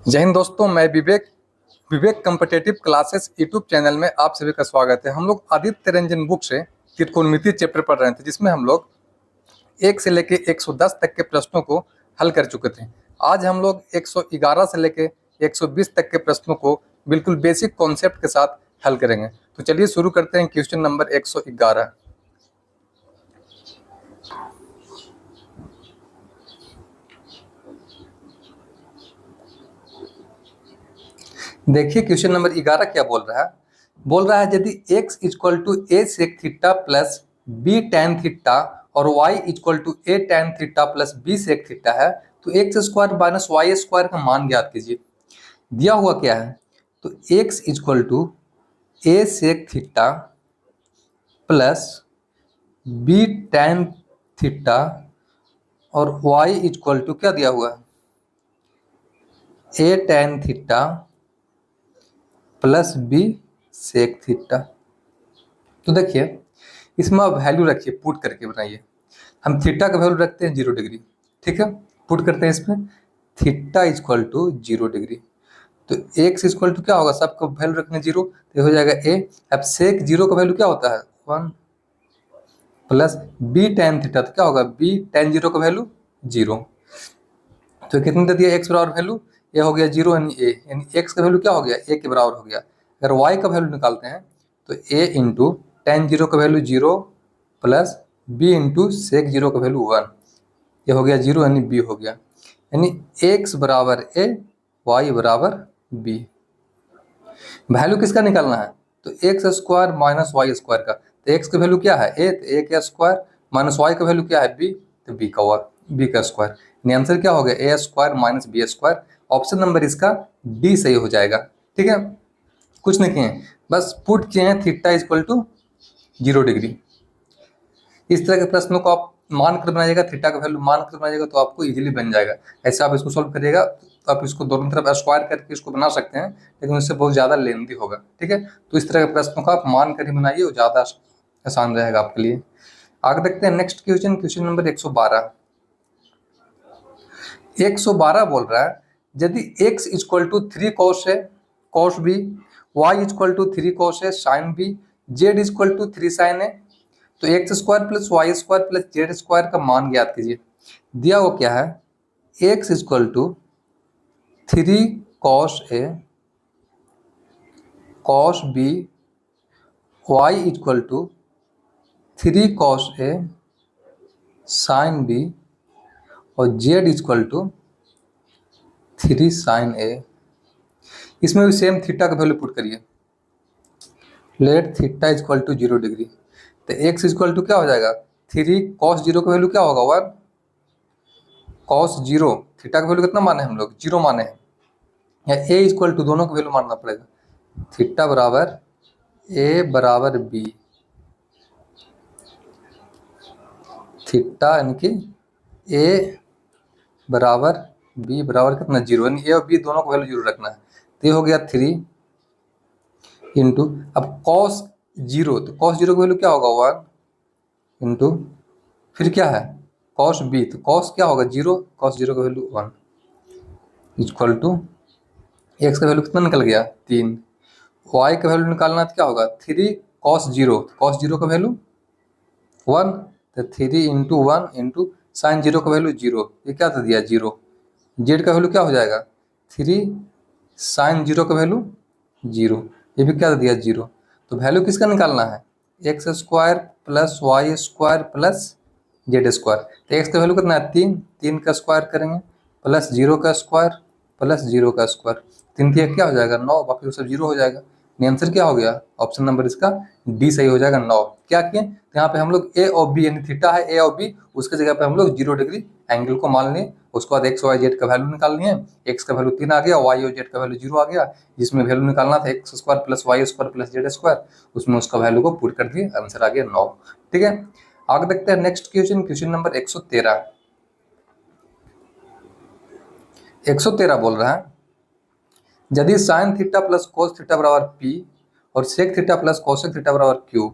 जय हिंद दोस्तों, मैं विवेक विवेक कॉम्पिटिटिव क्लासेस यूट्यूब चैनल में आप सभी का स्वागत है। हम लोग आदित्य रंजन बुक से त्रिकोणमिति चैप्टर पढ़ रहे थे, जिसमें हम लोग 1 से लेके 110 तक के प्रश्नों को हल कर चुके थे। आज हम लोग 111 से लेके 120 तक के प्रश्नों को बिल्कुल बेसिक कॉन्सेप्ट के साथ हल करेंगे। तो चलिए शुरू करते हैं क्वेश्चन नंबर 111। देखिए क्वेश्चन नंबर 11 क्या बोल रहा है। बोल रहा है यदि x equal to a sec theta plus b tan theta और y equal to a tan theta plus b sec theta है तो x square minus y square का मान ज्ञात कीजिए। दिया हुआ क्या है, तो x equal to a sec theta plus b tan theta और y इक्वल टू क्या दिया हुआ है, a tan theta plus b sec theta. तो देखिए इसमें आप वैल्यू रखिए, पुट करके बनाइए। हम थीटा का वैल्यू रखते हैं 0 डिग्री, ठीक है। पुट करते हैं इसमें थीटा इक्वल टू 0 डिग्री। तो एक्स इक्वल टू क्या होगा, सबका वैल्यू रखने 0, तो हो जाएगा ए। अब सेक 0 का वैल्यू क्या होता है 1 प्लस बी टेन थीटा, तो क्या होगा बी टेन 0 का वैल्यू 0। तो कितने दे दिया एक्स बराबर वैल्यू, ए हो गया 0 यानी ए, यानी एक्स का वैल्यू क्या हो गया ए के बराबर हो गया। अगर वाई का वैल्यू निकालते हैं तो ए इंटू टेन 0 का value 0 plus b into sec 0 का वैल्यू 1, ये हो गया 0 यानी बी हो गया। यानी एक्स बराबर ए वाई बराबर बी। वैल्यू किसका निकालना है, तो x square minus y square का। तो एक्स का वैल्यू क्या है ए, तो ए का स्क्वायर माइनस वाई का वैल्यू क्या है बी, तो बी का स्क्वायर। यानी आंसर क्या हो गया A square minus B square. Option number इसका डी सही हो जाएगा। ठीक है, कुछ नहीं किए, बस पुट किए हैं थीटा इक्वल टू 0 डिग्री। इस तरह के प्रश्नों को आप मान कर बनाइएगा, थीटा का वैल्यू मान कर बनाइएगा तो आपको इजीली बन जाएगा। ऐसे आप इसको सॉल्व करिएगा तो आप इसको दोनों तरफ स्क्वायर करके इसको बना सकते हैं, लेकिन उससे बहुत ज़्यादा लेंथी होगा। ठीक है, तो इस तरह के प्रश्नों को आप मान कर ही बनाइए, वो ज़्यादा आसान रहेगा आपके लिए। आगे देखते हैं नेक्स्ट क्वेश्चन, क्वेश्चन नंबर 112। 112 बोल रहा है यदि x इक्वल टू 3 कॉस है cos B, y equal to 3 cos है sine B, z equal to 3 sine है, तो x square plus y square plus z square का मान ज्ञात कीजिए। दिया वो क्या है, x equal to 3 cos A cos B, y equal to 3 cos A sine B और जेड इक्वल टू 3 साइन ए। इसमें भी सेम थीटा का वैल्यू पुट करिए। लेट थीटा इक्वल टू 0 डिग्री, तो एक्स इक्वल टू क्या हो जाएगा 3 कॉस 0 का वैल्यू क्या होगा 1 कॉस 0, थीटा का वैल्यू कितना माने हम लोग 0 माने हैं, या ए इक्वल टू दोनों का वैल्यू मानना पड़ेगा। थीटा बराबर ए बराबर बी, थीटा यानी कि ए बराबर बी बराबर कितना 0, यानी ए और बी दोनों का वैल्यू 0 रखना है। तो ये हो गया 3 इंटू, अब कॉस 0, तो कॉस 0 का वैल्यू क्या होगा 1 इंटू फिर क्या है कॉस बी, तो कॉस क्या होगा 0, कॉस 0 का वैल्यू 1 इक्वल टू एक्स का वैल्यू कितना निकल गया 3, वाई का वैल्यू निकालना है तो क्या होगा 3 कॉस 0, कॉस 0 का वैल्यू 1, तो 3 इंटू 1 इंटू साइन 0 का वैल्यू 0, ये क्या था दिया 0। जेड का वैल्यू क्या हो जाएगा 3 साइन 0 का वैल्यू 0, ये भी क्या था दिया 0। तो वैल्यू किसका निकालना है x square plus y square plus z square. तो एक्स का वैल्यू कितना है 3, 3 का स्क्वायर करेंगे प्लस 0 का स्क्वायर प्लस 0 का स्क्वायर, 3 3 क्या हो जाएगा 9, बाकी सब 0 हो जाएगा। आंसर क्या हो गया ऑप्शन नंबर इसका डी सही हो जाएगा 9। क्या किए, तो यहाँ पे हम लोग ए और बी यानी थीटा है ए और बी, उसके जगह पे हम लोग 0 डिग्री एंगल को मान लिए। उसके बाद एक्स वाई जेड का वैल्यू निकालनी है, एक्स का वैल्यू 3 आ गया, वाई और जेड का वैल्यू 0 आ गया, जिसमें वैल्यू निकालना था x square plus y square plus z square, उसमें उसका वैल्यू को पुट कर दिए, आंसर आ गया 9। ठीक है, आगे देखते हैं नेक्स्ट क्वेश्चन, क्वेश्चन नंबर 113। 113 बोल रहा है यदि sine theta plus cos theta बराबर पी और sec theta plus cosec theta बराबर q,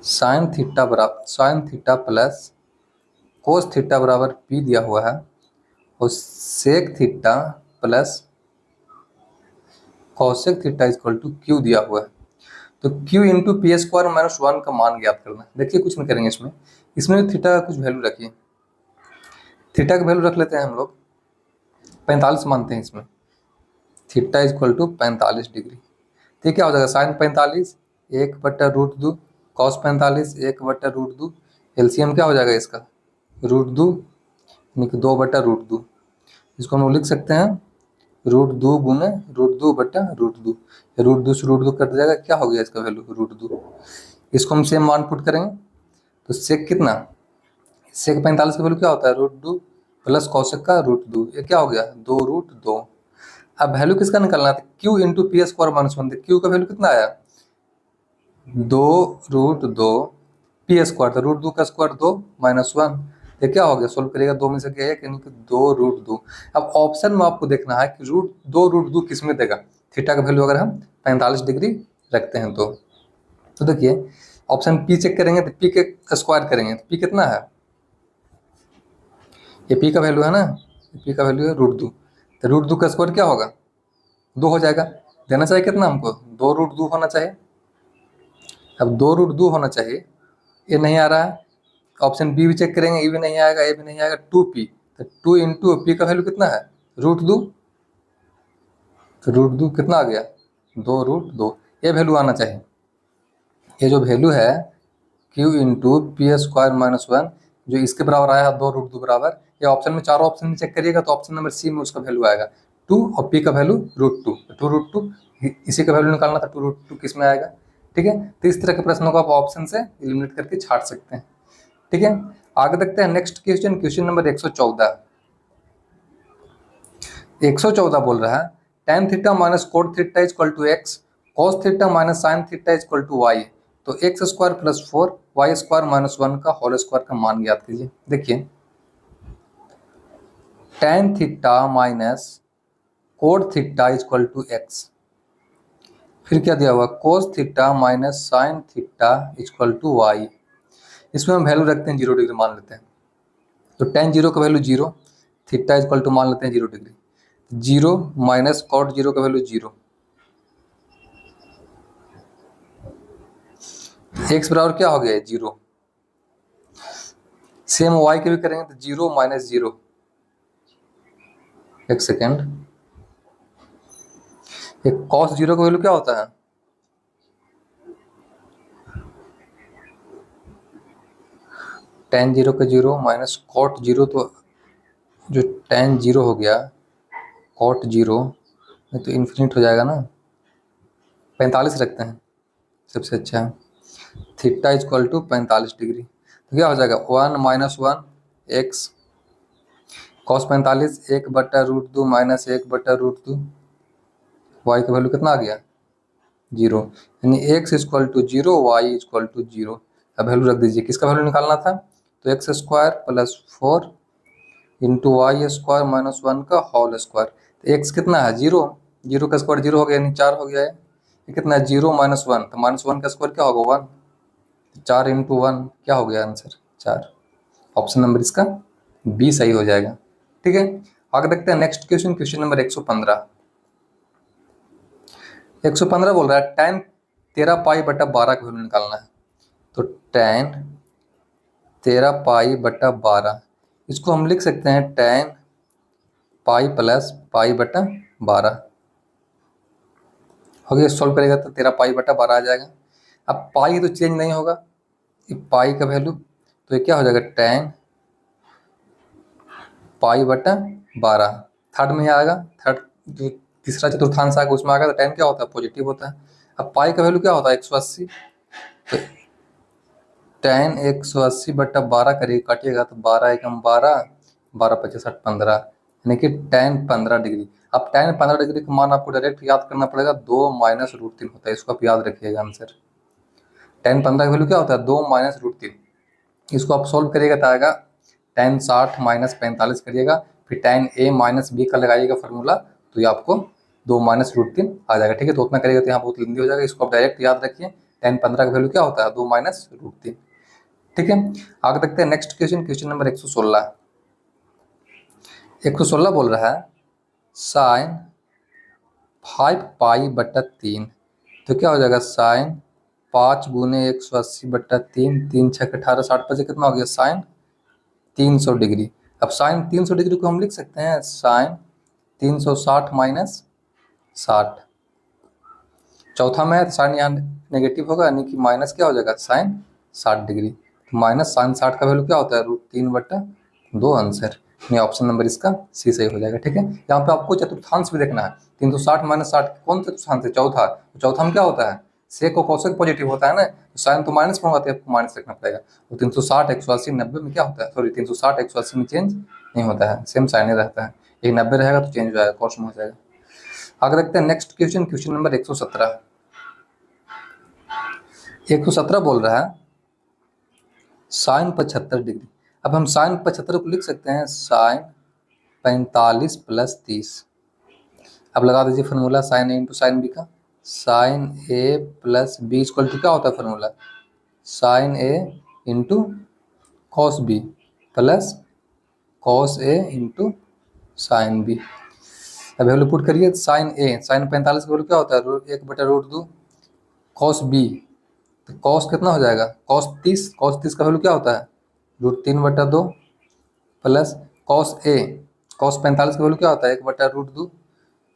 sine theta plus cos theta बराबर पी दिया हुआ है और sec theta plus cosec theta equal to q दिया हुआ है। तो q into p square minus 1 का मान ज्ञात करना है। देखिए कुछ नहीं करेंगे इसमें, इसमें थीटा का कुछ वैल्यू रखिए। थीटा का वैल्यू रख लेते हैं हम लोग 45 मानते हैं इसमें। Theta equal to 45 degree. ठीक, क्या हो जाएगा साइन 45 1/√2 कॉस 45 1/√2। एलसीएम क्या हो जाएगा इसका √2 यानी कि 2/√2। इसको हम लोग लिख सकते हैं √2 गुने √2/√2। √2 से √2 कट जाएगा, क्या हो गया इसका वैल्यू √2। इसको हम सेम मान पुट करेंगे तो सेक कितना, सेक 45 का वैल्यू क्या होता है √2 प्लस कॉसेक का √2, ये क्या हो गया 2√2। अब वैल्यू किसका निकालना था, Q into p square minus 1। Q का वैल्यू कितना आया 2√2 पी स्क्वायर, तो √2 का स्क्वायर 2 माइनस 1, ये क्या हो गया सोल्व करिएगा 2 में से क्या है यानी कि 2√2। अब ऑप्शन में आपको देखना है कि √2 किस में देगा। थीटा का वैल्यू अगर हम 45 डिग्री रखते हैं तो देखिए ऑप्शन पी चेक करेंगे तो पी के स्क्वायर करेंगे तो पी कितना है, ये पी का वैल्यू है ना, पी का वैल्यू है √2, तो √2 का स्क्वायर क्या होगा 2 हो जाएगा। देना चाहिए कितना हमको 2√2 होना चाहिए। अब 2√2 होना चाहिए, ये नहीं आ रहा है। ऑप्शन बी भी चेक करेंगे, ये भी नहीं आएगा, ये भी नहीं आएगा। 2p, तो 2 इंटू पी का वैल्यू कितना है √2, तो √2 कितना आ गया 2√2, ये वैल्यू आना चाहिए। ये जो वैल्यू है q into p square minus 1 जो इसके बराबर आया है 2√2 बराबर, ये ऑप्शन में चारों ऑप्शन में चेक करिएगा तो ऑप्शन नंबर सी में उसका वैल्यू आएगा 2 और p का वैल्यू √2। 2√2 इसी का वैल्यू निकालना था, 2√2 किस में आएगा। ठीक है, तो इस तरह के प्रश्नों को आप ऑप्शन से एलिमिनेट करके छाट सकते हैं। ठीक है, आगे देखते हैं नेक्स्ट क्वेश्चन, क्वेश्चन नंबर 114। 114 बोल रहा है tan theta minus cot theta equal to x, cos theta minus sine theta equal to y, तो x square plus 4 y square minus 1 का होल स्क्वायर का मान ज्ञात कीजिए। देखिए tan theta minus cot theta equal to x, फिर क्या दिया हुआ cos theta minus sine theta equal to y. इसमें हम वैल्यू रखते हैं 0 डिग्री मान लेते हैं, तो tan 0 का वैल्यू 0, थीटा इक्वल टू मान लेते हैं 0 डिग्री, 0 माइनस कॉट 0 का वैल्यू 0, एक्स बराबर क्या हो गया 0। सेम वाई के भी करेंगे तो 0 माइनस 0, एक सेकेंड, एक कॉस 0 का वैल्यू क्या होता है tan 0 का 0 माइनस कॉट 0, तो जो tan 0 हो गया कॉट 0 में तो इन्फिनिट हो जाएगा ना, 45 रखते हैं सबसे अच्छा है। थीटा इक्वल टू 45 डिग्री, तो क्या हो जाएगा 1 minus 1 x, cos 45 1/√2 minus 1/√2, y का वैल्यू कितना आ गया 0, यानी x equal to 0 y equal to 0। अब वैल्यू रख दीजिए, किसका वैल्यू निकालना था, तो x square plus 4 into y square minus 1 का होल स्क्वायर। तो एक्स कितना है 0, 0 का स्क्वायर 0 हो गया यानी 4 हो गया है। ये कितना है 0 माइनस 1, तो माइनस 1 का स्क्वायर क्या होगा 1, 4 इंटू 1 क्या हो गया आंसर 4। ऑप्शन नंबर इसका बी सही हो जाएगा। ठीक है, आगे देखते हैं नेक्स्ट क्वेश्चन, क्वेश्चन नंबर 115। 115 बोल रहा है tan 13π/12 का वैल्यू निकालना है, तो tan 13π/12 इसको हम लिख सकते हैं tan पाई प्लस π/12 हो गया। सॉल्व करेगा तो 13π/12 आ जाएगा। अब पाई तो चेंज नहीं होगा, ये पाई का वैल्यू, तो ये क्या हो जाएगा tan π/12, थर्ड में आएगा, थर्ड जो तीसरा चतुर्थांश आएगा उसमें आएगा, तो tan क्या होता है पॉजिटिव होता है। अब पाई का वैल्यू क्या होता है 180, तो tan 180/12 करिए काटिएगा तो 12 एकम 12, 12×5 = 15, यानी कि tan 15 डिग्री। अब tan 15 डिग्री का मान आपको डायरेक्ट याद करना पड़ेगा, 2 माइनस √3 होता है, इसको आप याद रखिएगा आंसर। tan 15 का वैल्यू क्या होता है 2 माइनस √3, इसको आप सोल्व करिएगा तो आएगा tan 60 माइनस 45 करिएगा, फिर tan a माइनस बी का लगाइएगा फार्मूला, तो ये आपको 2 माइनस √3 आ जाएगा। ठीक है, तो उतना करिएगा तो यहाँ बहुत लंबी हो जाएगा, इसको आप डायरेक्ट याद रखिए। tan 15 का वैल्यू क्या होता है 2 माइनस √3। ठीक है, आगे देखते हैं नेक्स्ट क्वेश्चन, क्वेश्चन नंबर 116। 116 बोल रहा है साइन 5 पाई/3, तो क्या हो जाएगा साइन 5 गुने 180/3, 3×6 = 18, 60 कितना हो गया साइन 300 डिग्री। अब साइन 300 डिग्री को हम लिख सकते हैं साइन 360 माइनस 60। चौथा में साइन यहाँ नेगेटिव होगा, यानी कि माइनस क्या हो जाएगा साइन 60 डिग्री। तो माइनस साइन 60 का वैल्यू क्या होता है √3/2 आंसर, यानी ऑप्शन नंबर इसका सी सही हो जाएगा। ठीक है, यहाँ पे आपको चतुर्थांश भी देखना है। 360 माइनस 60 कौन चतुर्थांश है? चौथा। तो चौथा में क्या होता है सेक और कोसेक पॉजिटिव होता है ना, तो साइन तो माइनस में होगा तो आपको माइनस रखना पड़ेगा। तो 360 180 90 में क्या होता है, सॉरी 360 180 में चेंज नहीं होता है, सेम साइन ही रहता है। एक 90 रहेगा तो चेंज हो जाएगा, कॉस में हो जाएगा। आगे देखते हैं नेक्स्ट क्वेश्चन, क्वेश्चन नंबर 117। 117 बोल रहा है साइन 75 डिग्री। अब हम साइन 75 को लिख सकते हैं साइन 45 + 30। अब लगा दीजिए formula sine A into sine B का। Sine A plus B equal to क्या होता है formula sine A into cos B plus cos A into sine B. अब वैल्यू पुट करिए साइन ए, साइन 45 का वैल्यू क्या होता है 1/√2 कॉस बी, तो कॉस कितना हो जाएगा कॉस 30, कॉस 30 का वैल्यू क्या होता है √3/2 प्लस कॉस ए, कॉस 45 का वैल्यू क्या होता है 1/√2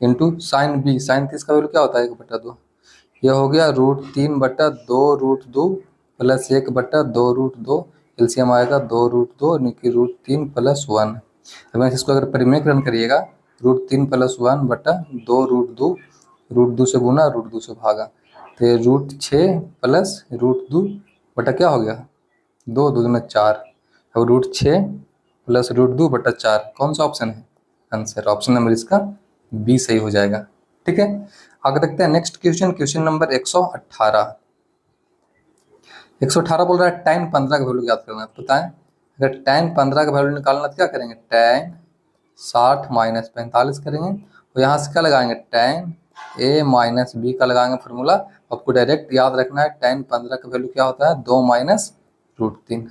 इंटू साइन बी, साइन 30 का वैल्यू क्या होता है 1/2। यह हो गया √3/2 प्लस 1/2 एलसीएम आएगा 2√2 यानी कि √3 + 1। अब इसको अगर परिमेयकरण करिएगा √3 + 1/2 √2 से गुना √2 से भागा, तो ये √6 प्लस √2 बटा क्या हो गया 2 2 में 4। अब √6 प्लस √2/4 कौन सा ऑप्शन है आंसर, ऑप्शन नंबर इसका बी सही हो जाएगा। ठीक है, आगे देखते हैं नेक्स्ट क्वेश्चन, क्वेश्चन नंबर 118। 118 बोल रहा है tan 15 का वैल्यू याद करना है। बताएं अगर tan 15 का वैल्यू निकालना तो क्या करेंगे tan 60 - 45 करेंगे, और यहाँ से क्या लगाएंगे tan a - b का लगाएंगे फार्मूला। आपको डायरेक्ट याद रखना है tan 15 का वैल्यू क्या होता है 2 - √3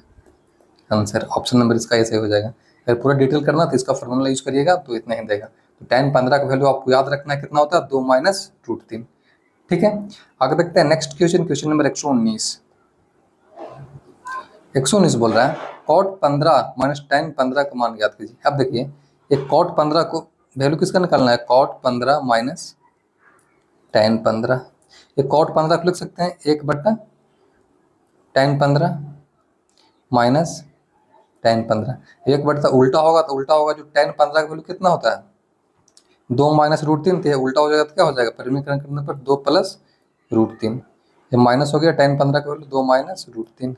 आंसर, ऑप्शन नंबर इसका ऐसे हो जाएगा। अगर पूरा डिटेल करना तो इसका फार्मूला यूज करिएगा तो इतना ही देगा। तो tan 15 का वैल्यू आपको याद रखना है कितना होता है 2 - √3। ठीक है, आगे देखते हैं नेक्स्ट क्वेश्चन, क्वेश्चन नंबर 119। 119 बोल रहा है cot 15 माइनस tan 15 का मान याद कीजिए। अब देखिए ये cot 15 को वैल्यू किसका निकालना है cot 15 माइनस tan 15। ये cot 15 को लिख सकते हैं 1/tan 15 माइनस tan 15। 1/, उल्टा होगा तो उल्टा होगा, जो tan 15 का वैल्यू कितना होता है 2 - √3 थे, उल्टा हो जाएगा तो क्या हो जाएगा परिमेयकरण करने पर 2 + √3। ये माइनस हो गया tan 15 का वैल्यू 2 - √3।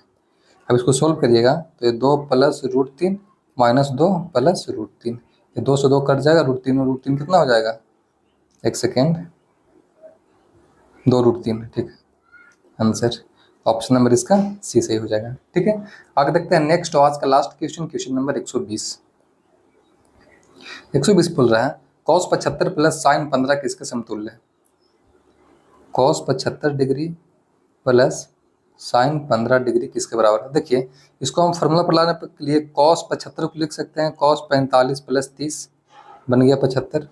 अब इसको सोल्व करिएगा तो ये 2 + √3 माइनस 2 + √3, ये 2 से 2 कट जाएगा, √3 और √3 कितना हो जाएगा एक सेकेंड 2 √3। ठीक है, आंसर ऑप्शन नंबर इसका सी सही हो जाएगा। ठीक है, आगे देखते हैं नेक्स्ट आज का लास्ट क्वेश्चन, क्वेश्चन नंबर 120। 120 बोल रहा है cos 75 प्लस साइन 15 किसके समतुल्य है। cos 75 degree plus sign 15 degree किसके बराबर है। देखिए इसको हम फार्मूला पर लाने के लिए cos 75 को लिख सकते हैं cos 45 + 30 बन गया 75,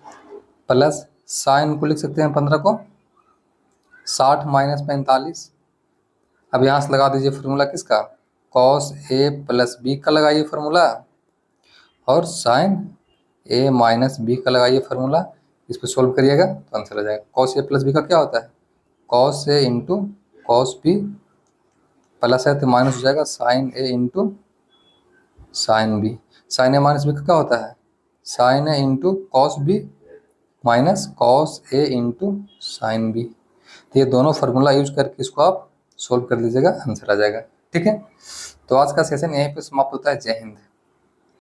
प्लस साइन को लिख सकते हैं 15 को 60 - 45। अब यहाँ से लगा दीजिए फार्मूला किसका cos a + b का लगाइए फार्मूला, और साइन a - b का लगाइए फार्मूला। इस पर सोल्व करिएगा तो आंसर आ जाएगा। cos a + b का क्या होता है cos a into cos b, plus है तो माइनस हो जाएगा sine a into sine b. Sine a - b का क्या होता है sine a into cos b minus cos a into sine b. तो ये दोनों फार्मूला यूज करके इसको आप सोल्व कर लीजिएगा, आंसर आ जाएगा। ठीक है, तो आज का सेशन यहीं पे समाप्त होता है। जय हिंद।